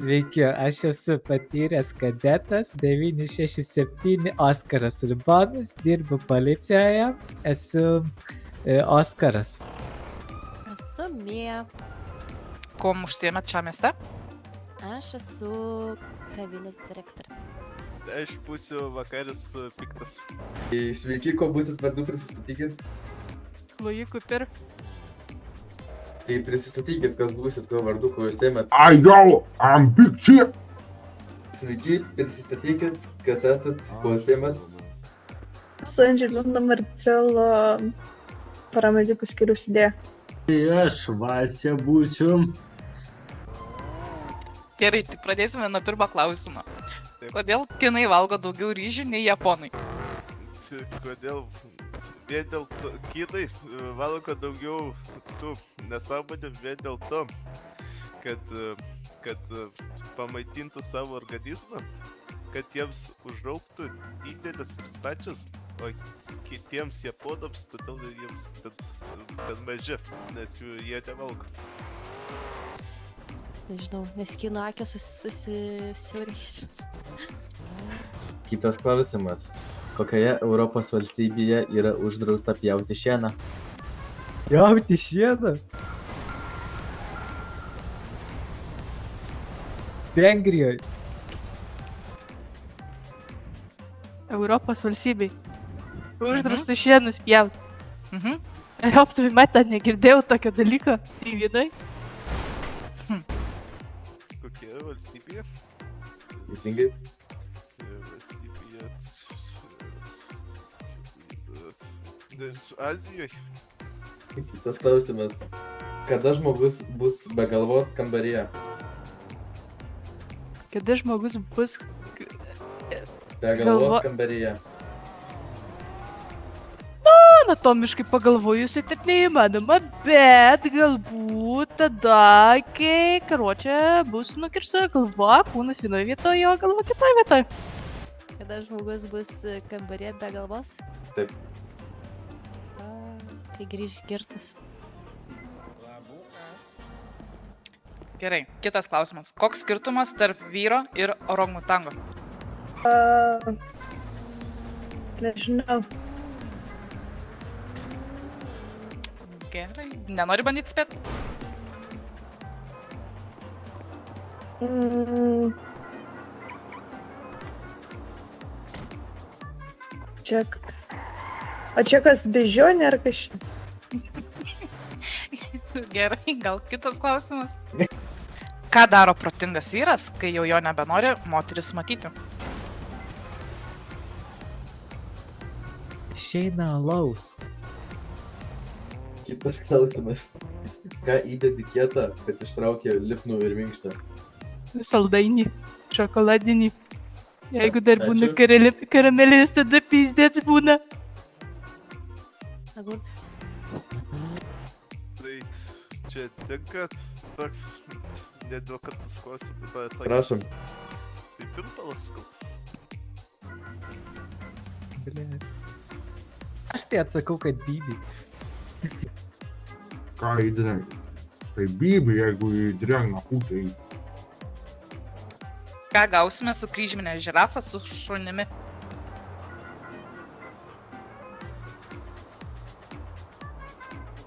Sveiki, aš esu patyręs kadetas 967 Oskaras Urbanas, dirbu policijoje, esu Oskaras. Esu Mija. Kuom užsiėmėt šią mieste? Aš esu kavinės direktorė. Aš būsiu vakaris piktas. Sveiki, ko būsit vardu, prisistatykit. Luji Cooper. Tai prisistatykit, kas būsit, ko vardu, ko jūs ėmėt. Yo, I'm Big Chip. Sveiki, prisistatykit, kas esat, ko jūs ėmėt. Esu Angelina Marcelo paramedikų skyriaus idėja. Tai aš Vasė būsiu. Gerai, tai pradėsime nuo pirmo klausimo. Kodėl kinai valgo daugiau ryžių nei japonai? Kodėl? Vien dėl to, kinai valgo daugiau tų nesąmonių vien dėl to, kad pamaitintų savo organizmą, kad jiems užaugtų didelis ir stačius, o kitiems japonams todėl jiems ten maži, nes jie nevalgo. Nežinau, nes kinų akės susiaurėjusios. Kitas klausimas. Kokioje Europos valstybėje yra uždrausta pjauti šieną? Pjauti šieną? Vengrijoje. Europos valstybei. Uždrausta šienus pjauti. Mhm. Europtui matą negirdėjau tokio dalyko. Tai vienai. Kokioje valstybėje? Teisingai? Azijoje. Kitas klausimas. Kada žmogus bus be galvos kambaryje? Kada žmogus bus... Be galvos kambaryje. Anatomiškai pagalvojusi, taip neįmanoma, bet galbūt tada, kai karočią bus nukirsta galva, kūnas vienoje vietoje, o galva kitoje vietoje. Kada žmogus bus kambarė be galvos? Taip. Kai grįž girtas. Gerai, kitas klausimas. Koks skirtumas tarp vyro ir orangutango? Nežinau. Gerai, nenori bandyti spėti? Čia... O čia kas bežionė ar kas čia? Gerai, gal kitas klausimas. Ką daro protingas vyras, kai jau jo nebenori moteris matyti? Išeina alaus. Kitas klausimas. Ką įdedi kietą, kad ištraukė lipnų ir minkštą? Saldainį, šokoladinį. Jeigu dar būna Ačiū. karamelės, tada pizdėts būna. Agurk. Tai čia tinka toks neduokantis klausimas, tai atsakymas. Prašom. Tai pirmpalas, gal. Bля. Aš tai atsakau, kad Bibi. Ką įdrengia? Tai Bibi, jeigu įdrengia putai. Ką gausime su kryžminė žirafa su šunimi?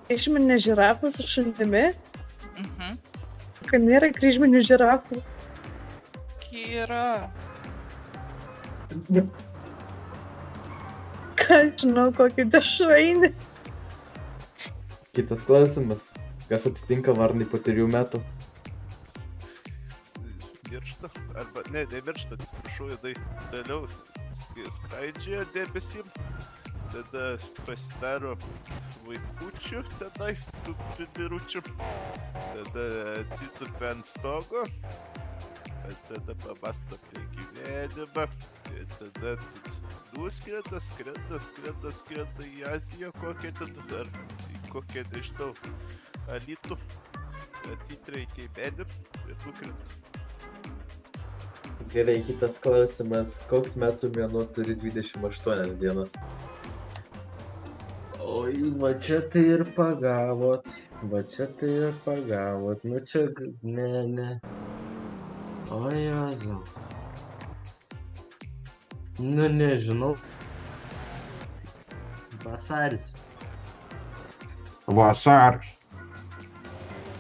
Kryžminė žirafų su šunimi? Mhm. Kad nėra kryžminių žirafų. Yra. Ką žinau, kokį dešrainį. Kitas klausimas. Kas atsitinka varnai po 3 metų? Miršta, arba nemiršta, atsiprašau, jinai toliau skraidžioja debesim, tada pasidaro vaikučių tenai, tų pipiručių, tada atsitupia ant stogo, tada pamąsto apie gyvenimą, ir tada skrenda į Aziją kokią ten, ar kokią, nežinau, Alytų, atsitreikia į medį ir nukrenta. Gerai, kitas klausimas. Koks metų mėnuo turi 28 dienas? Oi, va čia tai ir pagavot. Nu čia, ne. O Jėzau. Nu, nežinau. Vasaris. Vasaris.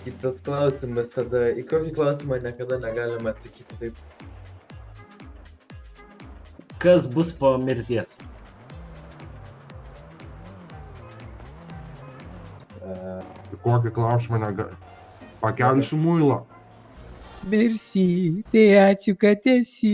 Kitas klausimas tada. Į kokį klausimą niekada negalima atsakyti taip. Kas bus po mirties? Kokį klausimą negali. Pakelsiu muilą. Merci, tai ačiū, kad esi.